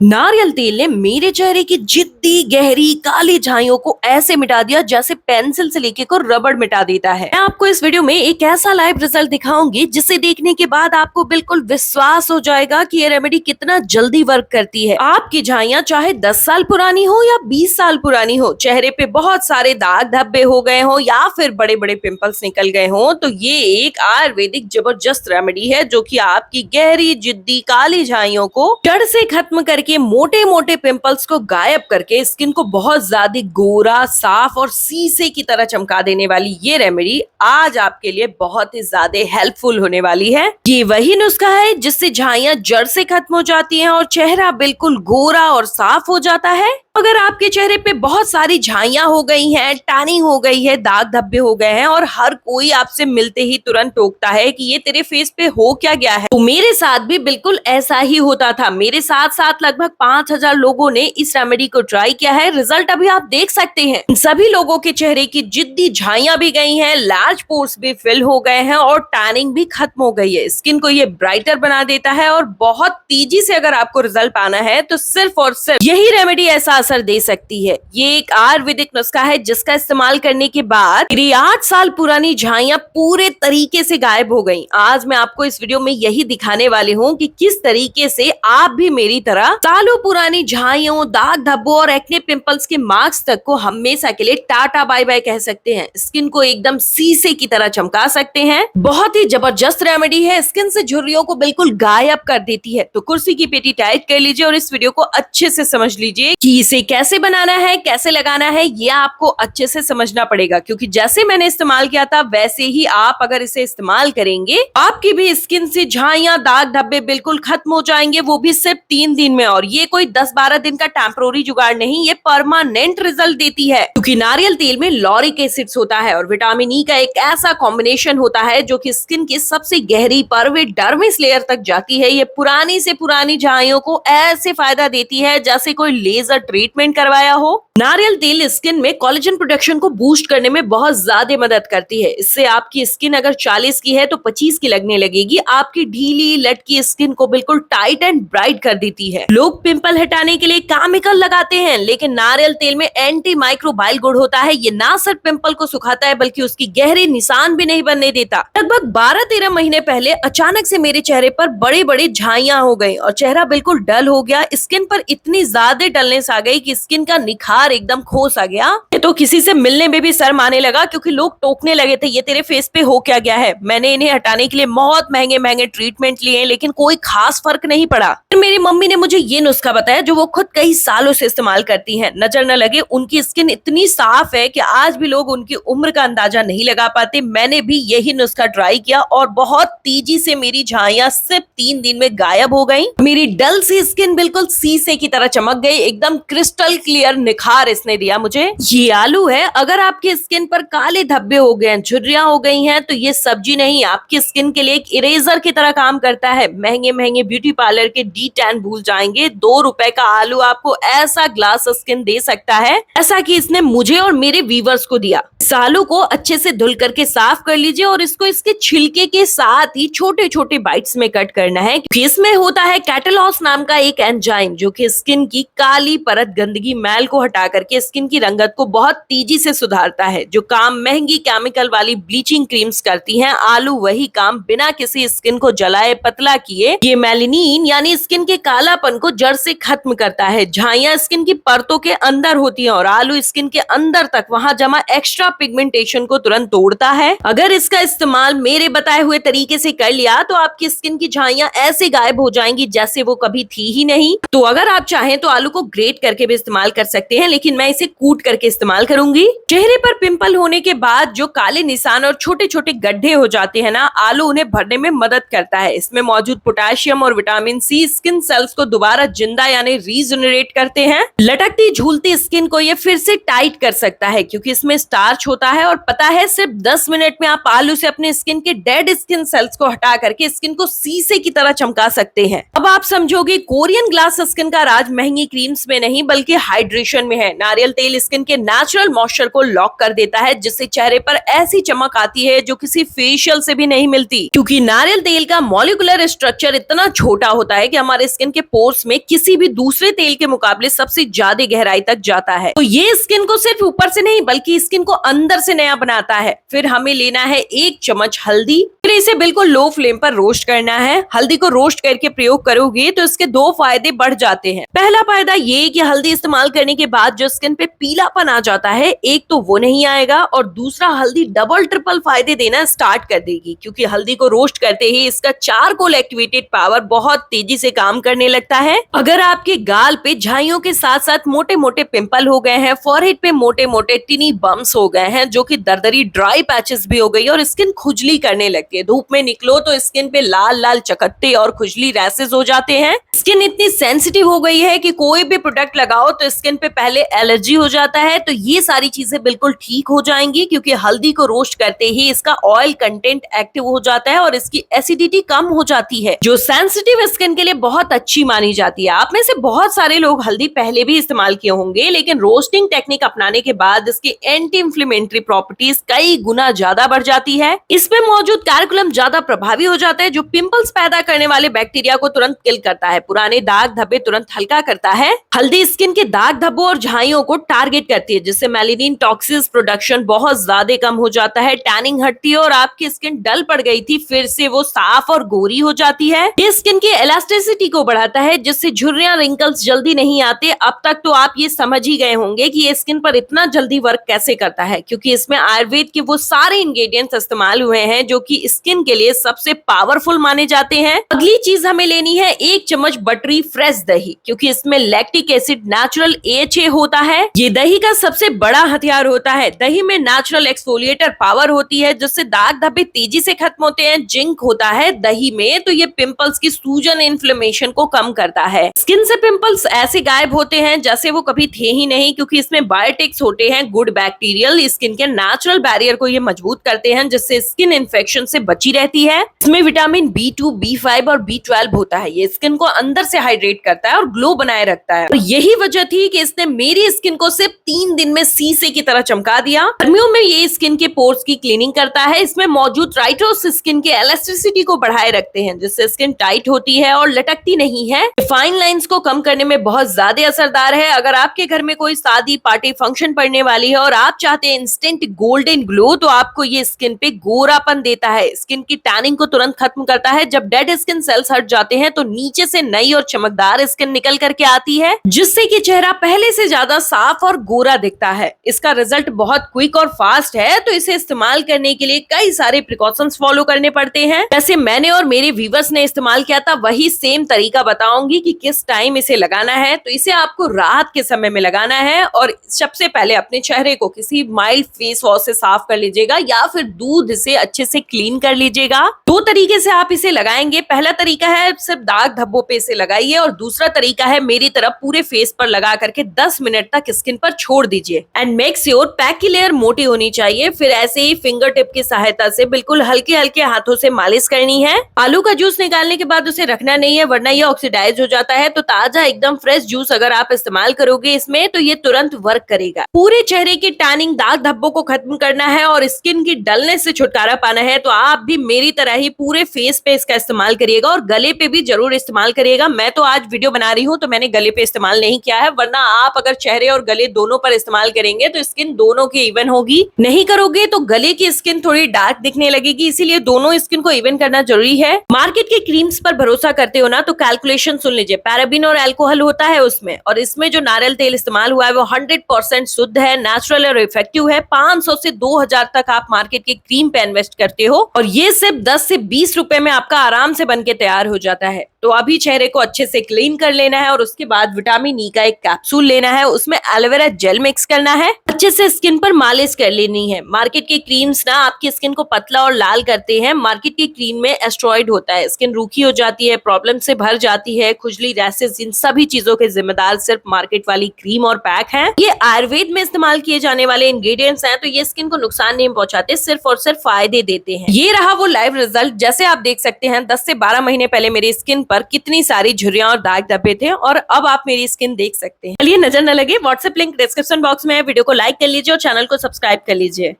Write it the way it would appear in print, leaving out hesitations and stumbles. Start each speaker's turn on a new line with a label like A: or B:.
A: नारियल तेल ने मेरे चेहरे की जिद्दी गहरी काली झाइयों को ऐसे मिटा दिया जैसे पेंसिल से लेके को रबड़ मिटा देता है। मैं आपको इस वीडियो में एक ऐसा लाइव रिजल्ट दिखाऊंगी जिसे देखने के बाद आपको बिल्कुल विश्वास हो जाएगा कि ये रेमेडी कितना जल्दी वर्क करती है। आपकी झाइयां चाहे 10 साल पुरानी हो या 20 साल पुरानी हो, चेहरे पे बहुत सारे दाग धब्बे हो गए हो या फिर बड़े बड़े पिंपल्स निकल गए हो, तो ये एक आयुर्वेदिक जबरदस्त रेमेडी है जो कि आपकी गहरी जिद्दी काली झाइयों को जड़ से खत्म करके मोटे मोटे पिंपल्स को गायब करके स्किन को बहुत ज्यादा गोरा, साफ और शीशे की तरह चमका देने वाली ये रेमेडी आज आपके लिए बहुत ही ज्यादा हेल्पफुल होने वाली है। ये वही नुस्खा है जिससे झाइयां जड़ से खत्म हो जाती हैं और चेहरा बिल्कुल गोरा और साफ हो जाता है। अगर आपके चेहरे पे बहुत सारी झाइयां हो गई हैं, टैनिंग हो गई है, दाग धब्बे हो गए हैं और हर कोई आपसे मिलते ही तुरंत टोकता है कि ये तेरे फेस पे हो क्या गया है, तो मेरे साथ भी बिल्कुल ऐसा ही होता था। मेरे साथ साथ लगभग 5000 लोगों ने इस रेमेडी को ट्राई किया है। रिजल्ट अभी आप देख सकते हैं। इन सभी लोगों के चेहरे की जिद्दी झाइयां भी गई हैं, लार्ज पोर्स भी फिल हो गए हैं और टैनिंग भी खत्म हो गई है। स्किन को ये ब्राइटर बना देता है और बहुत तेजी से अगर आपको रिजल्ट पाना है तो सिर्फ और सिर्फ यही रेमेडी ऐसा असर दे सकती है। ये एक आयुर्वेदिक नुस्खा है जिसका इस्तेमाल करने के बाद मेरी 8 साल पुरानी झाइयां पूरे तरीके से गायब हो गईं। आज मैं आपको इस वीडियो में यही दिखाने वाली हूँ कि किस तरीके से आप भी मेरी तरह सालों पुरानी झाइयों, दाग धब्बों और एक्ने पिंपल्स के मार्क्स तक को हमेशा के लिए टाटा बाय बाय कह सकते हैं। स्किन को एकदम शीशे की तरह चमका सकते हैं। बहुत ही जबरदस्त रेमेडी है, स्किन से झुर्रियों को बिल्कुल गायब कर देती है। तो कुर्सी की पेटी टाइट कर लीजिए और इस वीडियो को अच्छे से समझ लीजिए कि इसे कैसे बनाना है, कैसे लगाना है, ये आपको अच्छे से समझना पड़ेगा, क्योंकि जैसे मैंने इस्तेमाल किया था वैसे ही आप अगर इसे इस्तेमाल करेंगे आपकी भी स्किन से झाइयां, दाग धब्बे बिल्कुल खत्म हो जाएंगे, वो भी सिर्फ 3 दिन में। और ये कोई 10-12 दिन का टेम्परोरी जुगाड़ नहीं, ये परमानेंट रिजल्ट देती है, क्योंकि नारियल तेल में लॉरिक एसिड्स होता है और विटामिन ई का एक ऐसा कॉम्बिनेशन होता है जो कि स्किन की सबसे गहरी परवे डर्मिस लेयर तक जाती है। ये पुरानी से पुरानी झाइयों को ऐसे फायदा देती है जैसे कोई लेजर ट्रीटमेंट करवाया हो। नारियल तेल स्किन में कोलेजन प्रोडक्शन को बूस्ट करने में बहुत ज्यादा मदद करती है। इससे आपकी स्किन अगर 40 की है तो 25 की लगने लगेगी। आपकी ढीली लटकी स्किन को बिल्कुल टाइट एंड ब्राइट कर देती है। लोग पिंपल हटाने के लिए केमिकल लगाते हैं, लेकिन नारियल तेल में एंटी माइक्रोबाइल गुण होता है। ये ना सिर्फ पिंपल को सुखाता है बल्कि उसकी गहरे निशान भी नहीं बनने देता। लगभग 12-13 महीने पहले अचानक से मेरे चेहरे पर बड़े बड़े झाइयां हो गई और चेहरा बिल्कुल डल हो गया। स्किन पर इतनी ज्यादा डलनेस आ गई कि स्किन का निखार एकदम खोस आ गया। तो किसी से मिलने में भी शर्म आने लगा, क्योंकि लोग टोकने लगे थे ये तेरे फेस पे हो क्या गया है। मैंने इन्हें हटाने के लिए बहुत महंगे महंगे ट्रीटमेंट लिए, लेकिन कोई खास फर्क नहीं पड़ा। फिर मेरी मम्मी ने मुझे ये नुस्खा बताया जो वो खुद कई सालों से इस्तेमाल करती हैं। नजर न लगे, उनकी स्किन इतनी साफ है कि आज भी लोग उनकी उम्र का अंदाजा नहीं लगा पाते। मैंने भी यही नुस्खा ट्राई किया और बहुत तेजी से मेरी झाइयां सिर्फ 3 दिन में गायब हो गई। मेरी डल सी स्किन बिल्कुल शीशे की तरह चमक गई, एकदम क्रिस्टल क्लियर निखार इसने दिया मुझे। ये आलू है। अगर आपकी स्किन पर काले धब्बे हो गए, झुर्रियां हो गई हैं, तो ये सब्जी नहीं, आपकी स्किन के लिए एक इरेजर की तरह काम करता है। महंगे महंगे ब्यूटी पार्लर के डी टैन भूल जाएंगे। 2 रुपए का आलू आपको ऐसा ग्लास स्किन दे सकता है, ऐसा कि इसने मुझे और मेरे व्यूअर्स को दिया। इस आलू को अच्छे से धुल करके साफ कर लीजिए और इसको इसके छिलके के साथ ही छोटे छोटे बाइट्स में कट करना है। इसमें होता है कैटलॉस नाम का एक एंजाइम जो कि स्किन की काली परत, गंदगी, मैल को हटा करके स्किन की रंगत को बहुत तेजी से सुधारता है। जो काम महंगी केमिकल वाली ब्लीचिंग क्रीम्स करती हैं, आलू वही काम बिना किसी स्किन को जलाए, पतला किए, ये मेलानिन यानी स्किन के कालापन को जड़ से खत्म करता है। झाइयां स्किन की परतों के अंदर होती हैं और आलू स्किन के अंदर तक वहां जमा एक्स्ट्रा पिगमेंटेशन को तुरंत तोड़ता है। अगर इसका इस्तेमाल मेरे बताए हुए तरीके से कर लिया तो आपकी स्किन की झाइयां ऐसे गायब हो जाएंगी जैसे वो कभी थी ही नहीं। तो अगर आप चाहें तो आलू को ग्रेट करके भी इस्तेमाल कर सकते हैं, लेकिन मैं इसे कूट करके इस्तेमाल करूंगी। चेहरे पर पिंपल होने के बाद जो काले निशान और छोटे छोटे गड्ढे हो जाते हैं ना, आलू उन्हें भरने में मदद करता है। इसमें मौजूद पोटेशियम और विटामिन सी स्किन सेल्स को दोबारा जिंदा यानी रीजनरेट करते हैं। लटकती झूलती स्किन को ये फिर से टाइट कर सकता है, क्योंकि इसमें स्टार्च होता है। और पता है, सिर्फ 10 मिनट में आप आलू से अपने स्किन के डेड स्किन सेल्स को हटा करके स्किन को शीशे की तरह चमका सकते हैं। अब आप समझोगे कोरियन ग्लास स्किन का राज महंगी क्रीम्स में नहीं बल्कि हाइड्रेशन में है। नारियल तेल स्किन के नेचुरल मॉइस्चर को लॉक कर देता है, जिससे चेहरे पर ऐसी चमक आती है जो किसी फेशियल से भी नहीं मिलती, क्योंकि नारियल तेल का मॉलिक्यूलर स्ट्रक्चर इतना छोटा होता है कि हमारे स्किन के पोर्स में किसी भी दूसरे तेल के मुकाबले सबसे ज्यादा गहराई तक जाता है। तो ये स्किन को सिर्फ ऊपर से नहीं बल्कि स्किन को अंदर से नया बनाता है। फिर हमें लेना है 1 चम्मच हल्दी, फिर इसे बिल्कुल लो फ्लेम पर रोस्ट करना है। हल्दी को रोस्ट करके प्रयोग करोगे तो इसके 2 फायदे बढ़ जाते हैं। पहला फायदा ये कि हल्दी इस्तेमाल करने के बाद जो स्किन पे पीलापन आ जाता है, एक तो वो नहीं आएगा, और दूसरा हल्दी डबल ट्रिपल फायदे देना स्टार्ट कर देगी, क्योंकि हल्दी को रोस्ट करते ही इसका चारकोल एक्टिवेटेड पावर बहुत तेजी से काम करने लगता है। अगर आपके गाल पे झाइयों के साथ साथ मोटे मोटे पिंपल हो गए हैं, फॉरहेड पे मोटे मोटे टिनी बम्स हो गए हैं, जो कि दरदरी ड्राई पैचेस भी हो गई और स्किन खुजली करने लगती है, धूप में निकलो तो स्किन पे लाल लाल चकत्ते और खुजली रैसेस हो जाते हैं, स्किन इतनी सेंसिटिव हो गई है कि कोई भी प्रोडक्ट लगाओ तो स्किन पे पहले एलर्जी हो जाता है, तो ये सारी चीजें बिल्कुल ठीक हो जाएंगी, क्योंकि हल्दी को रोस्ट करते ही इसका ऑयल कंटेंट एक्टिव हो जाता है और इसकी एसिडिटी कम हो जाती है, जो सेंसिटिव स्किन के लिए बहुत अच्छी मानी जाती है। आप में से बहुत सारे लोग हल्दी पहले भी इस्तेमाल किए होंगे, लेकिन रोस्टिंग टेक्निक अपनाने के बाद इसकी एंटी इंफ्लेमेटरी प्रॉपर्टीज कई गुना ज्यादा बढ़ जाती है। इसमें मौजूद कैरकुलम ज्यादा प्रभावी हो जाता है, जो पिंपल्स पैदा करने वाले बैक्टीरिया को तुरंत किल करता है, पुराने दाग धब्बे तुरंत हल्का करता है। हल्दी स्किन के दाग धब्बों और झाइयों को टारगेट करती है, जिससे मेलानिन टॉक्सिन्स प्रोडक्शन बहुत ज्यादा कम हो जाता है, टैनिंग हटती है और आपकी स्किन डल पड़ गई थी फिर से वो साफ और गोरी हो जाती है। ये स्किन की इलास्टिसिटी को बढ़ाता है, जिससे झुर्रियां रिंकल्स जल्दी नहीं आते। अब तक तो आप ये समझ ही गए होंगे कि ये स्किन पर इतना जल्दी वर्क कैसे करता है, क्योंकि इसमें आयुर्वेद के वो सारे इंग्रेडिएंट्स इस्तेमाल हुए हैं जो कि स्किन के लिए सबसे पावरफुल माने जाते हैं। अगली चीज हमें लेनी है 1 चम्मच बटरी फ्रेश दही, क्योंकि इसमें लैक्टिक एसिड नेचुरल AHA होता है। ये दही का सबसे बड़ा हथियार होता है। दही में नेचुरल एक्सफोलिएटर पावर होती है, जिससे दाग धब्बे तेजी से खत्म होते हैं। जिंक होता है दही में, तो ये पिंपल्स की सूजन इन्फ्लेमेशन को कम करता है। स्किन से पिंपल्स ऐसे गायब होते हैं जैसे वो कभी थे ही नहीं, क्योंकि इसमें बायोटिक्स होते हैं गुड बैक्टीरियल, स्किन के नेचुरल बैरियर को ये मजबूत करते हैं, जिससे स्किन इन्फेक्शन से बची रहती है। इसमें विटामिन B2, B5 और B12 होता है। ये स्किन को अंदर से हाइड्रेट करता है और ग्लो बनाए रखता है। तो यही वजह थी कि इसने मेरी स्किन को सिर्फ 3 दिन में शीशे की तरह चमका दिया। गर्मियों में ये स्किन के पोर्स की क्लीनिंग करता है। इसमें मौजूद ट्राइटोस स्किन के इलास्टिसिटी को बढ़ाए रखते हैं, जिससे स्किन टाइट होती है और लटकती नहीं है। फाइन लाइंस को कम करने में बहुत ज्यादा असरदार है। अगर आपके घर में कोई शादी पार्टी फंक्शन पड़ने वाली है और आप चाहते हैं इंस्टेंट गोल्डन ग्लो, तो आपको ये स्किन पे गोरापन देता है। स्किन की टैनिंग को तुरंत खत्म करता है। जब डेड स्किन सेल्स हट जाते हैं तो नीचे से नई और चमकदार स्किन निकल करके आती है, जिससे कि चेहरा पहले से ज्यादा साफ और गोरा दिखता है। इसका रिजल्ट बहुत क्विक और फास्ट है, तो इसे इस्तेमाल करने के लिए कई सारे प्रिकॉशंस फॉलो करने पड़ते हैं। जैसे मैंने और मेरे व्यूवर्स ने इस्तेमाल किया था, वही सेम तरीका बताऊंगी कि किस टाइम इसे लगाना है। तो इसे आपको रात के समय में लगाना है और सबसे पहले अपने चेहरे को किसी माइल्ड फेस वॉश से साफ कर लीजिएगा या फिर दूध से अच्छे से क्लीन कर लीजिएगा। 2 तरीके से आप इसे लगाएंगे। पहला तरीका है सिर्फ दाग धब्बों पे इसे लगाइए, और दूसरा तरीका है मेरी तरफ पूरे फेस पर लगा करके 10 मिनट तक स्किन पर छोड़ दीजिए। एंड मेक श्योर पैक की लेयर मोटी होनी चाहिए। फिर ऐसे ही फिंगर टिप की सहायता से बिल्कुल हल्के हल्के हाथों से मालिश करनी है। आलू का जूस निकालने के बाद उसे रखना नहीं है, वरना ये ऑक्सीडाइज हो जाता है। तो ताजा एकदम फ्रेश जूस अगर आप इस्तेमाल करोगे इसमें, तो ये तुरंत वर्क करेगा। पूरे चेहरे की टैनिंग दाग धब्बों को खत्म करना है और स्किन की डलनेस से छुटकारा पाना है, तो आप भी मेरी तरह ही पूरे फेस पे इसका इस्तेमाल करिएगा और गले पे भी जरूर इस्तेमाल करिएगा। मैं तो आज वीडियो बना रही हूँ तो मैंने गले पे इस्तेमाल नहीं किया है, वरना आप अगर चेहरे और गले दोनों पर इस्तेमाल करेंगे तो स्किन दोनों की इवन होगी। नहीं करोगे तो गले की स्किन थोड़ी डार्क दिखने लगेगी, इसीलिए दोनों स्किन को इवन करना जरूरी है। मार्केट के क्रीम्स पर भरोसा करते हो ना, तो कैलकुलेशन सुन लीजिए। पैराबिन और अल्कोहल होता है उसमें, और इसमें जो नारियल तेल इस्तेमाल हुआ है वो 100% शुद्ध है, नेचुरल और इफेक्टिव है। 500 से 2000 तक आप मार्केट के क्रीम पे इन्वेस्ट करते हो, और ये सिर्फ 10 से 20 रुपए में आपका आराम से बनके तैयार हो जाता है। तो अभी चेहरे को अच्छे से क्लीन कर लेना है और उसके बाद विटामिन ई का एक कैप्सूल लेना है, उसमें एलोवेरा जेल मिक्स करना है, अच्छे से स्किन पर मालिश कर लेनी है। मार्केट के क्रीम्स ना आपकी स्किन को पतला और लाल करते हैं। मार्केट की क्रीम में एस्टेरॉइड होता है, स्किन रूखी हो जाती है, प्रॉब्लम से भर जाती है, खुजली, रैशेस, इन सभी चीजों के जिम्मेदार सिर्फ मार्केट वाली क्रीम और पैक हैं। ये आयुर्वेद में इस्तेमाल किए जाने वाले इंग्रेडिएंट्स हैं, तो ये स्किन को नुकसान नहीं पहुंचाते, सिर्फ और सिर्फ फायदे देते हैं। ये रहा वो लाइव रिजल्ट। जैसे आप देख सकते हैं 10 से 12 महीने पहले मेरी स्किन पर कितनी सारी झुर्रियां और दाग धब्बे थे, और अब आप मेरी स्किन देख सकते हैं। चलिए नजर न लगे, व्हाट्सएप लिंक डिस्क्रिप्शन बॉक्स में है, वीडियो को लाइक कर लीजिए और चैनल को सब्सक्राइब कर लीजिए।